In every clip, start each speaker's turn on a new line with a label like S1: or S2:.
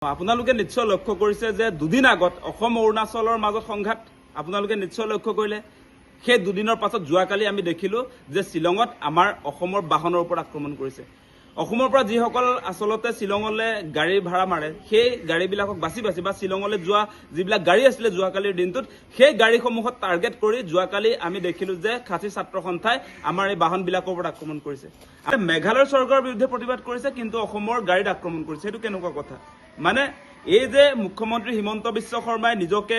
S1: আপোনালোকে নিশ্চয় লক্ষ্য কৰিছে যে দুদিন আগত অসম অৰুণাচলৰ মাজত সংঘাত আপোনালোকে নিশ্চয় লক্ষ্য কৰিলে সেই দুদিনৰ পাছত যোৱাকালি আমি দেখিলো যে শ্বিলঙত আমাৰ অসমৰ বাহনৰ ওপৰত আক্ৰমণ কৰিছে অসমৰ পৰা যিসকল আসলতে শ্বিলঙলৈ গাড়ী ভাড়া মাৰে সেই গাড়ীবিলাকক বাছি বাছি বা শ্বিলঙলৈ যোৱা যিবিলাক গাড়ী আছিলে যোৱাকালিৰ দিনটোত সেই গাড়ীসমূহত টাৰ্গেট কৰি যোৱাকালি আমি দেখিলো যে খাচী ছাত্ৰ সন্থাই আমাৰ এই বাহনবিলাকৰ ওপৰত আক্ৰমণ কৰিছে মেঘালয় চৰকাৰৰ বিৰুদ্ধে প্ৰতিবাদ কৰিছে কিন্তু অসমৰ গাড়ীত আক্ৰমণ কৰিছে এইটো কেনেকুৱা কথা মানে এই যে মুখ্যমন্ত্ৰী হিমন্ত বিশ্ব শৰ্মাই নিজকে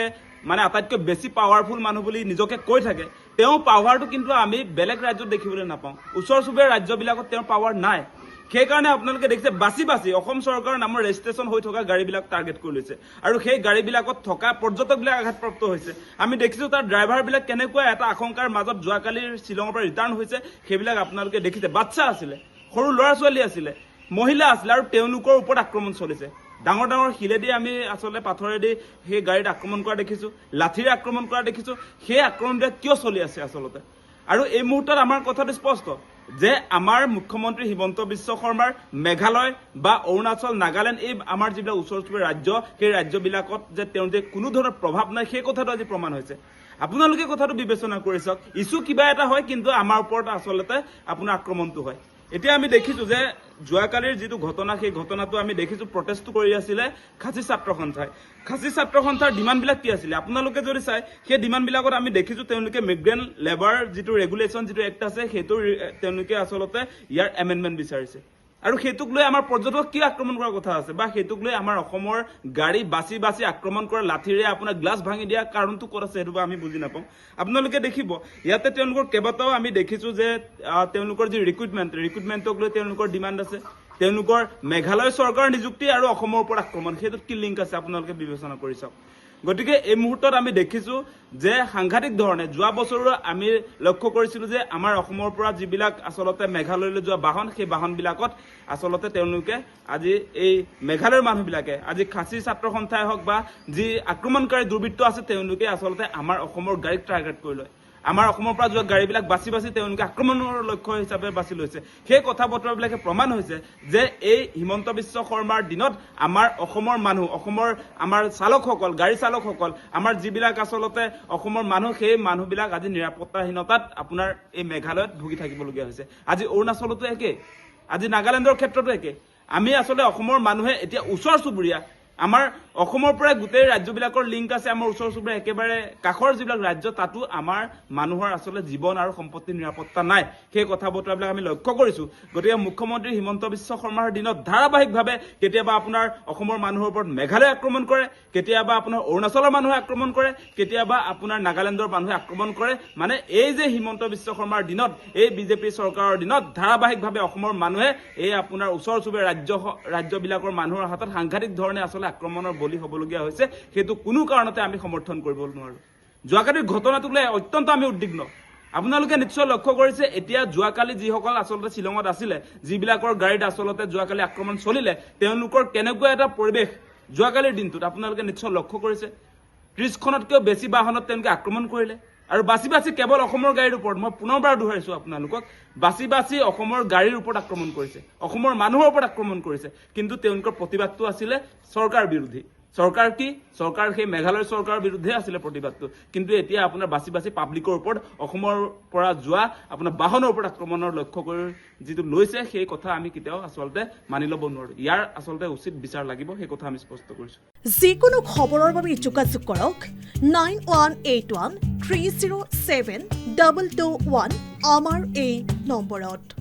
S1: মানে আটাইতকৈ বেছি পাৱাৰফুল মানুহ বুলি নিজকে কৈ থাকে তেওঁ পাৱাৰটো কিন্তু আমি বেলেগ ৰাজ্যত দেখিবলৈ নাপাওঁ ওচৰ চুবুৰীয়া ৰাজ্যবিলাকত তেওঁৰ পাৱাৰ নাই সেইকাৰণে আপোনালোকে দেখিছে বাছি বাছি অসম চৰকাৰৰ নামৰ ৰেজিষ্ট্ৰেশ্যন হৈ থকা গাড়ীবিলাক টাৰ্গেট কৰি লৈছে আৰু সেই গাড়ীবিলাকত থকা পৰ্যটকবিলাক আঘাতপ্ৰাপ্ত হৈছে আমি দেখিছো তাৰ ড্ৰাইভাৰবিলাক কেনেকুৱা এটা আশংকাৰ মাজত যোৱাকালি শ্বিলঙৰ পৰা ৰিটাৰ্ণ হৈছে সেইবিলাক আপোনালোকে দেখিছে বাচ্চা আছিলে সৰু ল'ৰা ছোৱালী আছিলে মহিলা আছিলে আৰু তেওঁলোকৰ ওপৰত আক্ৰমণ চলিছে ডাঙৰ ডাঙৰ শিলেদি আমি আসলে পাথৰেদি সেই গাড়ীত আক্ৰমণ কৰা দেখিছো লাঠিৰে আক্ৰমণ কৰা দেখিছো সেই আক্ৰমণবিলাক কিয় চলি আছে আসলতে আৰু এই মুহূৰ্তত আমাৰ কথাটো স্পষ্ট যে আমাৰ মুখ্যমন্ত্ৰী হিমন্ত বিশ্ব শৰ্মাৰ মেঘালয় বা অৰুণাচল নাগালেণ্ড এই আমাৰ যিবিলাক ওচৰ চুবুৰীয়া ৰাজ্য সেই ৰাজ্যবিলাকত যে তেওঁৰ যে কোনো ধৰণৰ প্ৰভাৱ নাই সেই কথাটো আজি প্ৰমাণ হৈছে আপোনালোকে কথাটো বিবেচনা কৰি চাওক ইছ্যু কিবা এটা হয় কিন্তু আমাৰ ওপৰত আসলতে আপোনাৰ আক্ৰমণটো হয় এতিয়া আমি দেখিছো যে যোৱাকালিৰ যিটো ঘটনা সেই ঘটনাটো আমি দেখিছো প্ৰটেষ্টটো কৰি আছিলে খাচী ছাত্ৰ সন্থাই খাচী ছাত্ৰ সন্থাৰ ডিমাণ্ডবিলাক কি আছিলে আপোনালোকে যদি চাই সেই ডিমাণ্ডবিলাকত আমি দেখিছো তেওঁলোকে মিগ্ৰেণ্ট লেবাৰ যিটো ৰেগুলেশ্যন যিটো এক্ট আছে সেইটো তেওঁলোকে আসলতে ইয়াৰ এমেণ্ডমেণ্ট বিচাৰিছে আৰু সেইটোক লৈ আমাৰ পৰ্যটক কি আক্ৰমণ কৰাৰ কথা আছে বা সেইটোক লৈ আমাৰ অসমৰ গাড়ী বাছি বাছি আক্ৰমণ কৰা লাঠিৰে আপোনাৰ গ্লাছ ভাঙি দিয়া কাৰণটো ক'ত আছে সেইটো আমি বুজি নাপাওঁ আপোনালোকে দেখিব ইয়াতে তেওঁলোকৰ কেইবাটাও আমি দেখিছো যে তেওঁলোকৰ যি ৰিক্ৰুটমেণ্টক লৈ তেওঁলোকৰ ডিমাণ্ড আছে তেওঁলোকৰ মেঘালয় চৰকাৰৰ নিযুক্তি আৰু অসমৰ ওপৰত আক্ৰমণ সেইটোত কি লিংক আছে আপোনালোকে বিবেচনা কৰি চাওক গতিকে এই মুহূৰ্তত আমি দেখিছো যে সাংঘাতিক ধৰণে যোৱা বছৰো আমি লক্ষ্য কৰিছিলো যে আমাৰ অসমৰ পৰা যিবিলাক আসলতে মেঘালয়লৈ যোৱা বাহন সেই বাহনবিলাকত আসলতে তেওঁলোকে আজি এই মেঘালয়ৰ মানুহবিলাকে আজি খাচী ছাত্ৰ সন্থাই হওক বা যি আক্ৰমণকাৰী দুৰ্বৃত্ত আছে তেওঁলোকে আসলতে আমাৰ অসমৰ গাড়ীক টাৰ্গেট কৰি লয় আমাৰ অসমৰ পৰা যোৱা গাড়ীবিলাক বাছি বাছি তেওঁলোকে আক্ৰমণৰ লক্ষ্য হিচাপে বাছি লৈছে সেই কথা বতৰাবিলাকে প্ৰমাণ হৈছে যে এই হিমন্ত বিশ্ব শৰ্মাৰ দিনত আমাৰ অসমৰ মানুহ অসমৰ আমাৰ চালকসকল গাড়ী চালকসকল আমাৰ যিবিলাক আসলতে অসমৰ মানুহ সেই মানুহবিলাক আজি নিৰাপত্তাহীনতাত আপোনাৰ এই মেঘালয়ত ভুগি থাকিবলগীয়া হৈছে আজি অৰুণাচলতো একে আজি নাগালেণ্ডৰ ক্ষেত্ৰতো একে আমি আসলে অসমৰ মানুহে এতিয়া ওচৰ চুবুৰীয়া আমাৰ অসমৰ পৰা গোটেই ৰাজ্যবিলাকৰ লিংক আছে আমাৰ ওচৰ চুবুৰীয়া একেবাৰে কাষৰ যিবিলাক ৰাজ্য তাতো আমাৰ মানুহৰ আসলে জীৱন আৰু সম্পত্তিৰ নিৰাপত্তা নাই সেই কথা বতৰাবিলাক আমি লক্ষ্য কৰিছো গতিকে মুখ্যমন্ত্ৰী হিমন্ত বিশ্ব শৰ্মাৰ দিনত ধাৰাবাহিকভাৱে কেতিয়াবা আপোনাৰ অসমৰ মানুহৰ ওপৰত মেঘালয় আক্ৰমণ কৰে কেতিয়াবা আপোনাৰ অৰুণাচলৰ মানুহে আক্ৰমণ কৰে কেতিয়াবা আপোনাৰ নাগালেণ্ডৰ মানুহে আক্ৰমণ কৰে মানে এই যে হিমন্ত বিশ্ব শৰ্মাৰ দিনত এই বিজেপি চৰকাৰৰ দিনত ধাৰাবাহিকভাৱে অসমৰ মানুহে এই আপোনাৰ ওচৰ চুবুৰীয়া ৰাজ্যবিলাকৰ মানুহৰ হাতত সাংঘাতিক ধৰণে আসলে আক্ৰমণৰ বলি হ'বলগীয়া হৈছে সেইটো কোনো কাৰণতে আমি সমৰ্থন কৰিব নোৱাৰো যোৱাকালিৰ ঘটনাটোক লৈ অত্যন্ত আমি উদ্বিগ্ন আপোনালোকে নিশ্চয় লক্ষ্য কৰিছে এতিয়া যোৱাকালি যিসকল আসলতে শ্বিলঙত আছিলে যিবিলাকৰ গাড়ীত আসলতে যোৱাকালি আক্ৰমণ চলিলে তেওঁলোকৰ কেনেকুৱা এটা পৰিৱেশ যোৱাকালিৰ দিনটোত আপোনালোকে নিশ্চয় লক্ষ্য কৰিছে 30খনতকৈও বেছি বাহনত তেওঁলোকে আক্ৰমণ কৰিলে আৰু বাছি বাছি কেৱল অসমৰ গাড়ীৰ ওপৰত মই পুনৰবাৰ দোহাৰিছো আপোনালোকক বাছি বাছি অসমৰ গাড়ীৰ ওপৰত আক্ৰমণ কৰিছে অসমৰ মানুহৰ ওপৰত আক্ৰমণ কৰিছে কিন্তু তেওঁলোকৰ প্ৰতিবাদটো আছিলে চৰকাৰ বিৰোধী চৰকাৰ কি চৰকাৰ সেই মেঘালয় চৰকাৰৰ বিৰুদ্ধে আছিলে প্ৰতিবাদটো কিন্তু এতিয়া আপোনাৰ বাছি বাছি পাব্লিকৰ ওপৰত অসমৰ পৰা যোৱা আপোনাৰ বাহনৰ ওপৰত আক্ৰমণৰ লক্ষ্য কৰি যিটো লৈছে সেই কথা আমি কেতিয়াও আসলতে মানি ল'ব নোৱাৰো ইয়াৰ আসলতে উচিত বিচাৰ লাগিব সেই কথা আমি স্পষ্ট কৰিছো
S2: যিকোনো খবৰৰ বাবে যোগাযোগ কৰক 9181 307 221 আমাৰ এই নম্বৰত